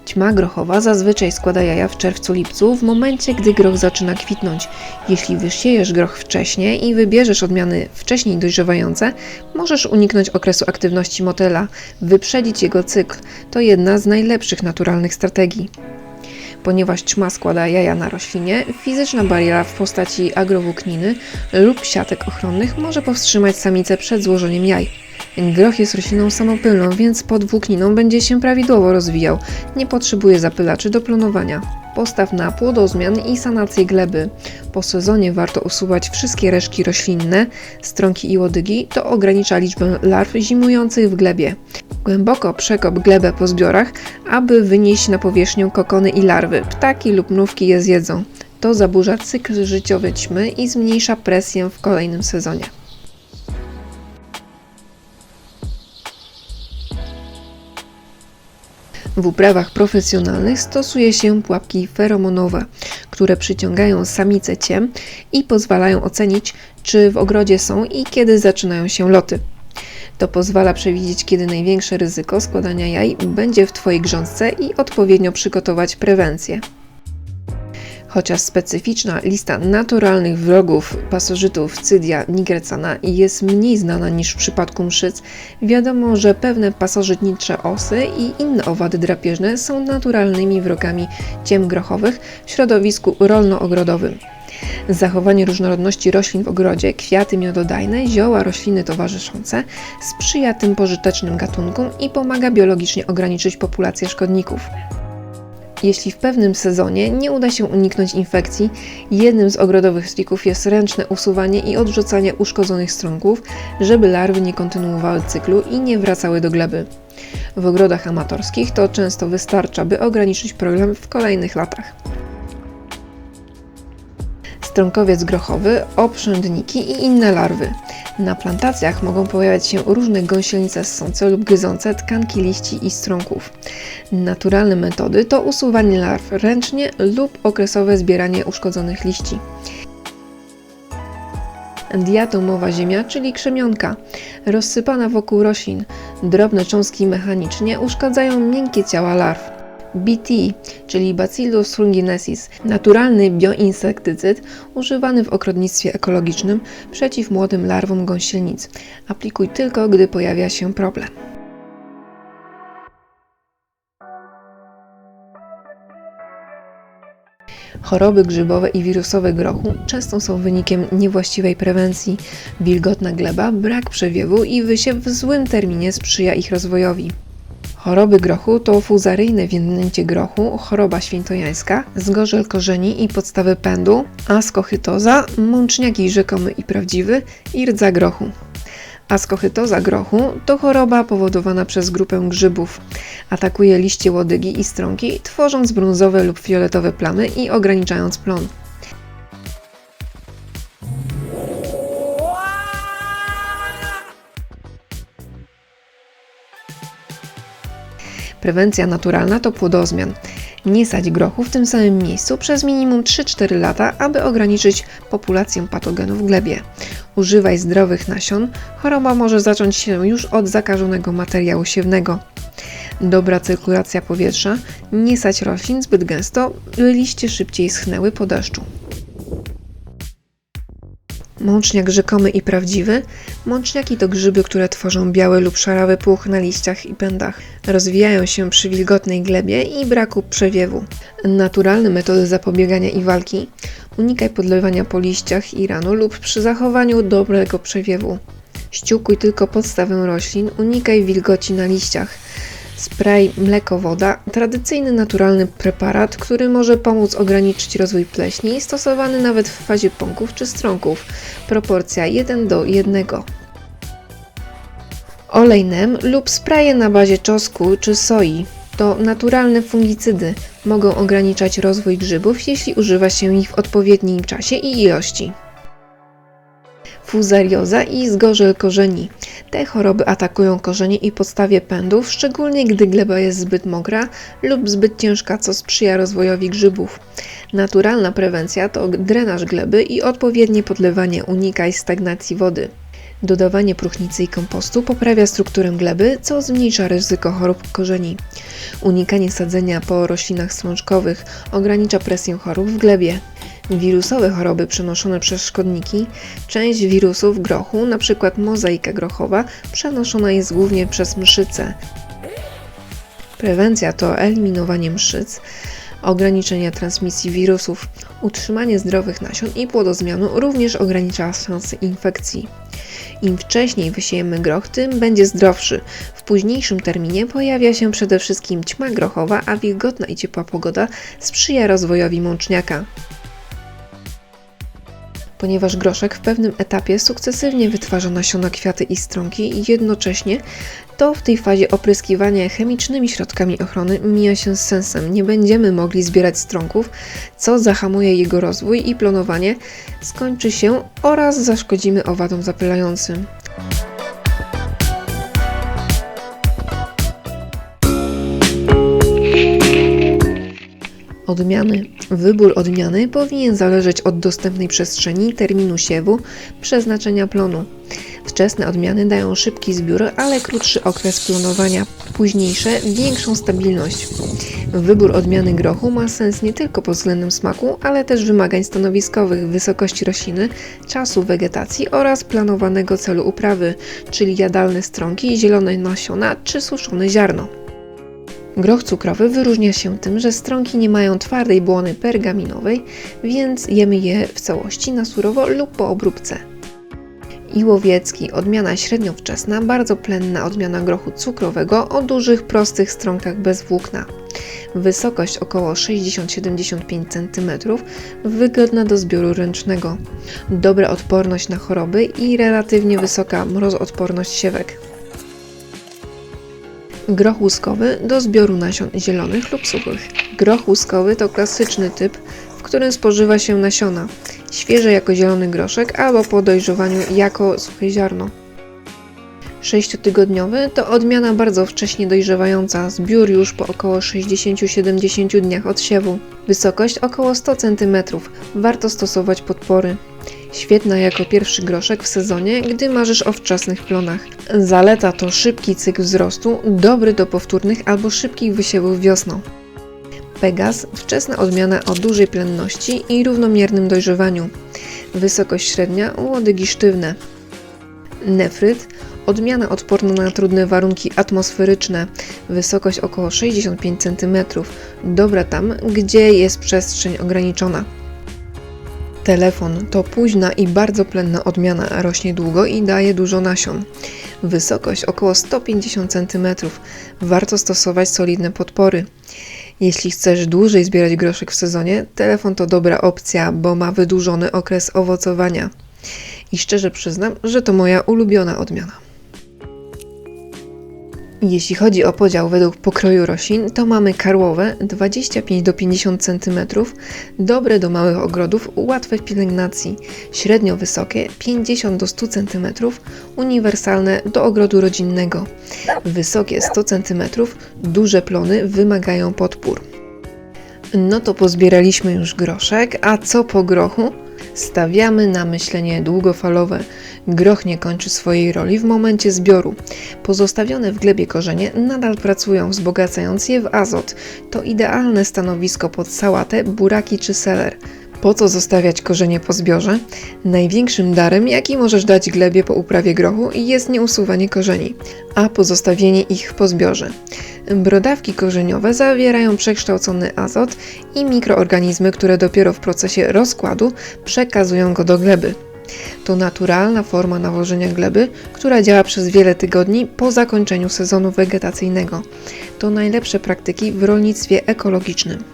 Ćma grochowa zazwyczaj składa jaja w czerwcu-lipcu, w momencie, gdy groch zaczyna kwitnąć. Jeśli wysiejesz groch wcześniej i wybierzesz odmiany wcześniej dojrzewające, możesz uniknąć okresu aktywności motyla, wyprzedzić jego cykl. To jedna z najlepszych naturalnych strategii. Ponieważ ćma składa jaja na roślinie, fizyczna bariera w postaci agrowłókniny lub siatek ochronnych może powstrzymać samicę przed złożeniem jaj. Groch jest rośliną samopylną, więc pod włókniną będzie się prawidłowo rozwijał. Nie potrzebuje zapylaczy do plonowania. Postaw na płodozmian i sanację gleby. Po sezonie warto usuwać wszystkie resztki roślinne, stronki i łodygi, to ogranicza liczbę larw zimujących w glebie. Głęboko przekop glebę po zbiorach, aby wynieść na powierzchnię kokony i larwy. Ptaki lub mrówki je zjedzą. To zaburza cykl życiowy ćmy i zmniejsza presję w kolejnym sezonie. W uprawach profesjonalnych stosuje się pułapki feromonowe, które przyciągają samice ciem i pozwalają ocenić, czy w ogrodzie są i kiedy zaczynają się loty. To pozwala przewidzieć, kiedy największe ryzyko składania jaj będzie w Twojej grządce i odpowiednio przygotować prewencję. Chociaż specyficzna lista naturalnych wrogów pasożytów Cydia nigrecana jest mniej znana niż w przypadku mszyc, wiadomo, że pewne pasożytnicze osy i inne owady drapieżne są naturalnymi wrogami ciem grochowych w środowisku rolno-ogrodowym. Zachowanie różnorodności roślin w ogrodzie, kwiaty miododajne, zioła, rośliny towarzyszące sprzyja tym pożytecznym gatunkom i pomaga biologicznie ograniczyć populację szkodników. Jeśli w pewnym sezonie nie uda się uniknąć infekcji, jednym z ogrodowych trików jest ręczne usuwanie i odrzucanie uszkodzonych strąków, żeby larwy nie kontynuowały cyklu i nie wracały do gleby. W ogrodach amatorskich to często wystarcza, by ograniczyć problem w kolejnych latach. Strąkowiec grochowy, oprzędniki i inne larwy. Na plantacjach mogą pojawiać się różne gąsienice ssące lub gryzące tkanki liści i strąków. Naturalne metody to usuwanie larw ręcznie lub okresowe zbieranie uszkodzonych liści. Diatomowa ziemia, czyli krzemionka, rozsypana wokół roślin. Drobne cząstki mechanicznie uszkadzają miękkie ciała larw. BT, czyli Bacillus thuringiensis, naturalny bioinsektycyd używany w ogrodnictwie ekologicznym przeciw młodym larwom gąsienic. Aplikuj tylko, gdy pojawia się problem. Choroby grzybowe i wirusowe grochu często są wynikiem niewłaściwej prewencji. Wilgotna gleba, brak przewiewu i wysiew w złym terminie sprzyja ich rozwojowi. Choroby grochu to fuzaryjne więdnięcie grochu, choroba świętojańska, zgorzel korzeni i podstawy pędu, askochytoza, mączniaki rzekomy i prawdziwy i rdza grochu. Askochytoza grochu to choroba powodowana przez grupę grzybów. Atakuje liście łodygi i strąki, tworząc brązowe lub fioletowe plamy i ograniczając plon. Prewencja naturalna to płodozmian. Nie sadź grochu w tym samym miejscu przez minimum 3-4 lata, aby ograniczyć populację patogenów w glebie. Używaj zdrowych nasion. Choroba może zacząć się już od zakażonego materiału siewnego. Dobra cyrkulacja powietrza. Nie sadź roślin zbyt gęsto, by liście szybciej schnęły po deszczu. Mączniak rzekomy i prawdziwy. Mączniaki to grzyby, które tworzą biały lub szarawy puch na liściach i pędach. Rozwijają się przy wilgotnej glebie i braku przewiewu. Naturalne metody zapobiegania i walki. Unikaj podlewania po liściach i rano lub przy zachowaniu dobrego przewiewu. Ściółkuj tylko podstawę roślin, unikaj wilgoci na liściach. Spray mleko-woda, tradycyjny naturalny preparat, który może pomóc ograniczyć rozwój pleśni, stosowany nawet w fazie pąków czy strąków. Proporcja 1:1. Olej NEM lub spraye na bazie czosnku czy soi to naturalne fungicydy. Mogą ograniczać rozwój grzybów, jeśli używa się ich w odpowiednim czasie i ilości. Fuzarioza i zgorzel korzeni. Te choroby atakują korzenie i podstawie pędów, szczególnie gdy gleba jest zbyt mokra lub zbyt ciężka, co sprzyja rozwojowi grzybów. Naturalna prewencja to drenaż gleby i odpowiednie podlewanie, unikaj stagnacji wody. Dodawanie próchnicy i kompostu poprawia strukturę gleby, co zmniejsza ryzyko chorób korzeni. Unikanie sadzenia po roślinach strączkowych ogranicza presję chorób w glebie. Wirusowe choroby przenoszone przez szkodniki. Część wirusów grochu, np. mozaika grochowa, przenoszona jest głównie przez mszyce. Prewencja to eliminowanie mszyc, ograniczenie transmisji wirusów, utrzymanie zdrowych nasion i płodozmianu również ogranicza szanse infekcji. Im wcześniej wysiejemy groch, tym będzie zdrowszy. W późniejszym terminie pojawia się przede wszystkim ćma grochowa, a wilgotna i ciepła pogoda sprzyja rozwojowi mączniaka. Ponieważ groszek w pewnym etapie sukcesywnie wytwarza nasiona, kwiaty i strąki jednocześnie, to w tej fazie opryskiwanie chemicznymi środkami ochrony mija się z sensem. Nie będziemy mogli zbierać strąków, co zahamuje jego rozwój i plonowanie skończy się oraz zaszkodzimy owadom zapylającym. Odmiany. Wybór odmiany powinien zależeć od dostępnej przestrzeni, terminu siewu, przeznaczenia plonu. Wczesne odmiany dają szybki zbiór, ale krótszy okres plonowania. późniejsze większą stabilność. Wybór odmiany grochu ma sens nie tylko pod względem smaku, ale też wymagań stanowiskowych, wysokości rośliny, czasu wegetacji oraz planowanego celu uprawy, czyli jadalne stronki, zielone nasiona czy suszone ziarno. Groch cukrowy wyróżnia się tym, że stronki nie mają twardej błony pergaminowej, więc jemy je w całości na surowo lub po obróbce. I łowiecki, odmiana średniowczesna, bardzo plenna odmiana grochu cukrowego o dużych, prostych stronkach bez włókna. Wysokość około 60-75 cm, wygodna do zbioru ręcznego. Dobra odporność na choroby i relatywnie wysoka mrozoodporność siewek. Groch łuskowy do zbioru nasion zielonych lub suchych. Groch łuskowy to klasyczny typ, w którym spożywa się nasiona, świeże jako zielony groszek albo po dojrzewaniu jako suche ziarno. 6-tygodniowy to odmiana bardzo wcześnie dojrzewająca, zbiór już po około 60-70 dniach od siewu. Wysokość około 100 cm, warto stosować podpory. Świetna jako pierwszy groszek w sezonie, gdy marzysz o wczesnych plonach. Zaleta to szybki cykl wzrostu, dobry do powtórnych albo szybkich wysiewów wiosną. Pegas, wczesna odmiana o dużej plenności i równomiernym dojrzewaniu. Wysokość średnia, łodygi sztywne. Nefryt, odmiana odporna na trudne warunki atmosferyczne. Wysokość około 65 cm, dobra tam, gdzie jest przestrzeń ograniczona. Telefon to późna i bardzo plenna odmiana, rośnie długo i daje dużo nasion. Wysokość około 150 cm, warto stosować solidne podpory. Jeśli chcesz dłużej zbierać groszek w sezonie, telefon to dobra opcja, bo ma wydłużony okres owocowania. I szczerze przyznam, że to moja ulubiona odmiana. Jeśli chodzi o podział według pokroju roślin, to mamy karłowe 25-50 cm, dobre do małych ogrodów, łatwe w pielęgnacji, średnio wysokie 50-100 cm, uniwersalne do ogrodu rodzinnego, wysokie 100 cm, duże plony wymagają podpór. No to pozbieraliśmy już groszek, a co po grochu? Stawiamy na myślenie długofalowe. Groch nie kończy swojej roli w momencie zbioru. Pozostawione w glebie korzenie nadal pracują, wzbogacając je w azot. To idealne stanowisko pod sałatę, buraki czy seler. Po co zostawiać korzenie po zbiorze? Największym darem, jaki możesz dać glebie po uprawie grochu, jest nieusuwanie korzeni, a pozostawienie ich po zbiorze. Brodawki korzeniowe zawierają przekształcony azot i mikroorganizmy, które dopiero w procesie rozkładu przekazują go do gleby. To naturalna forma nawożenia gleby, która działa przez wiele tygodni po zakończeniu sezonu wegetacyjnego. To najlepsze praktyki w rolnictwie ekologicznym.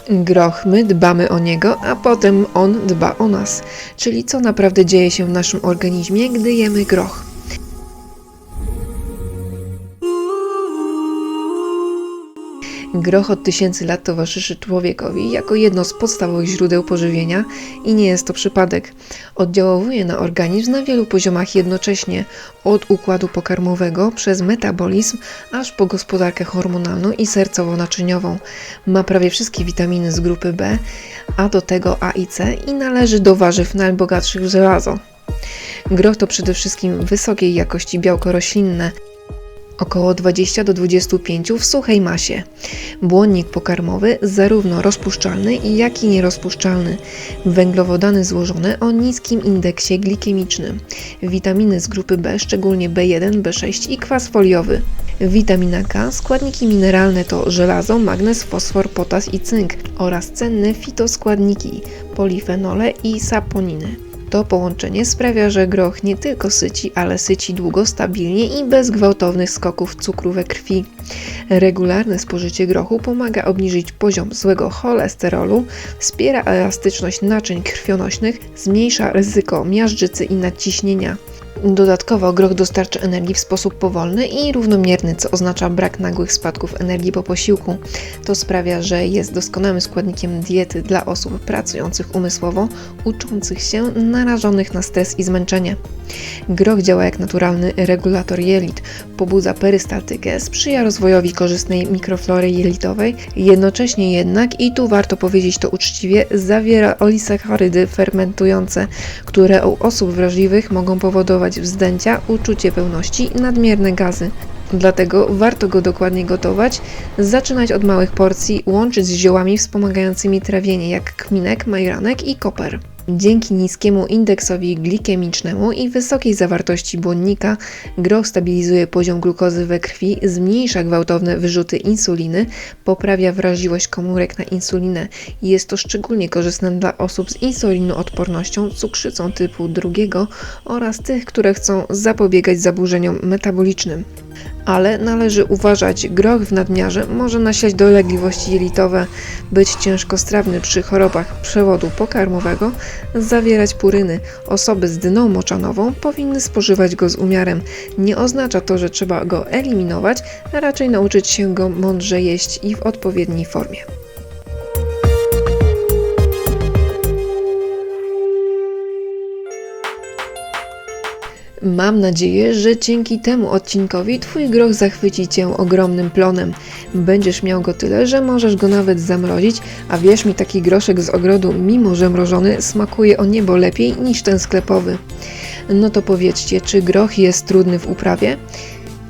Groch, my dbamy o niego, a potem on dba o nas. Czyli co naprawdę dzieje się w naszym organizmie, gdy jemy groch. Groch od tysięcy lat towarzyszy człowiekowi jako jedno z podstawowych źródeł pożywienia i nie jest to przypadek. Oddziałuje na organizm na wielu poziomach jednocześnie, od układu pokarmowego przez metabolizm, aż po gospodarkę hormonalną i sercowo-naczyniową. Ma prawie wszystkie witaminy z grupy B, a do tego A i C i należy do warzyw najbogatszych w żelazo. Groch to przede wszystkim wysokiej jakości białko roślinne, około 20-25 w suchej masie. Błonnik pokarmowy zarówno rozpuszczalny, jak i nierozpuszczalny. Węglowodany złożone o niskim indeksie glikemicznym. Witaminy z grupy B, szczególnie B1, B6 i kwas foliowy. Witamina K, składniki mineralne to żelazo, magnez, fosfor, potas i cynk oraz cenne fitoskładniki, polifenole i saponiny. To połączenie sprawia, że groch nie tylko syci, ale syci długo, stabilnie i bez gwałtownych skoków cukru we krwi. Regularne spożycie grochu pomaga obniżyć poziom złego cholesterolu, wspiera elastyczność naczyń krwionośnych, zmniejsza ryzyko miażdżycy i nadciśnienia. Dodatkowo groch dostarcza energii w sposób powolny i równomierny, co oznacza brak nagłych spadków energii po posiłku. To sprawia, że jest doskonałym składnikiem diety dla osób pracujących umysłowo, uczących się, narażonych na stres i zmęczenie. Groch działa jak naturalny regulator jelit, pobudza perystaltykę, sprzyja rozwojowi korzystnej mikroflory jelitowej, jednocześnie jednak, i tu warto powiedzieć to uczciwie, zawiera olisacharydy fermentujące, które u osób wrażliwych mogą powodować wzdęcia, uczucie pełności i nadmierne gazy. Dlatego warto go dokładnie gotować, zaczynać od małych porcji, łączyć z ziołami wspomagającymi trawienie jak kminek, majeranek i koper. Dzięki niskiemu indeksowi glikemicznemu i wysokiej zawartości błonnika groch stabilizuje poziom glukozy we krwi, zmniejsza gwałtowne wyrzuty insuliny, poprawia wrażliwość komórek na insulinę i jest to szczególnie korzystne dla osób z insulinoodpornością, cukrzycą typu 2 oraz tych, które chcą zapobiegać zaburzeniom metabolicznym. Ale należy uważać, groch w nadmiarze może nasilać dolegliwości jelitowe, być ciężkostrawny przy chorobach przewodu pokarmowego, zawierać puryny. Osoby z dną moczanową powinny spożywać go z umiarem. Nie oznacza to, że trzeba go eliminować, a raczej nauczyć się go mądrze jeść i w odpowiedniej formie. Mam nadzieję, że dzięki temu odcinkowi Twój groch zachwyci Cię ogromnym plonem. Będziesz miał go tyle, że możesz go nawet zamrozić, a wierz mi, taki groszek z ogrodu, mimo że mrożony, smakuje o niebo lepiej niż ten sklepowy. No to powiedzcie, czy groch jest trudny w uprawie?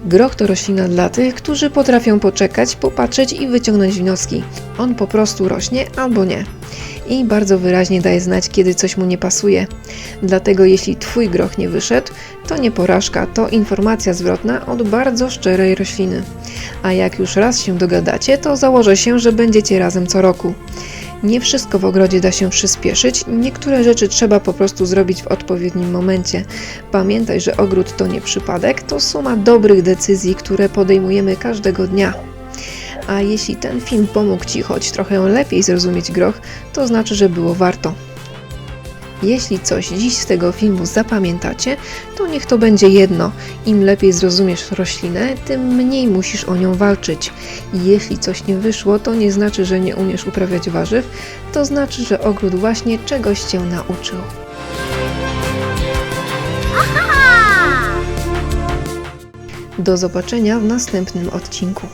Groch to roślina dla tych, którzy potrafią poczekać, popatrzeć i wyciągnąć wnioski. On po prostu rośnie albo nie. I bardzo wyraźnie daje znać, kiedy coś mu nie pasuje. Dlatego jeśli Twój groch nie wyszedł, to nie porażka, to informacja zwrotna od bardzo szczerej rośliny. A jak już raz się dogadacie, to założę się, że będziecie razem co roku. Nie wszystko w ogrodzie da się przyspieszyć, niektóre rzeczy trzeba po prostu zrobić w odpowiednim momencie. Pamiętaj, że ogród to nie przypadek, to suma dobrych decyzji, które podejmujemy każdego dnia. A jeśli ten film pomógł Ci choć trochę lepiej zrozumieć groch, to znaczy, że było warto. Jeśli coś dziś z tego filmu zapamiętacie, to niech to będzie jedno. Im lepiej zrozumiesz roślinę, tym mniej musisz o nią walczyć. I jeśli coś nie wyszło, to nie znaczy, że nie umiesz uprawiać warzyw, to znaczy, że ogród właśnie czegoś Cię nauczył. Do zobaczenia w następnym odcinku.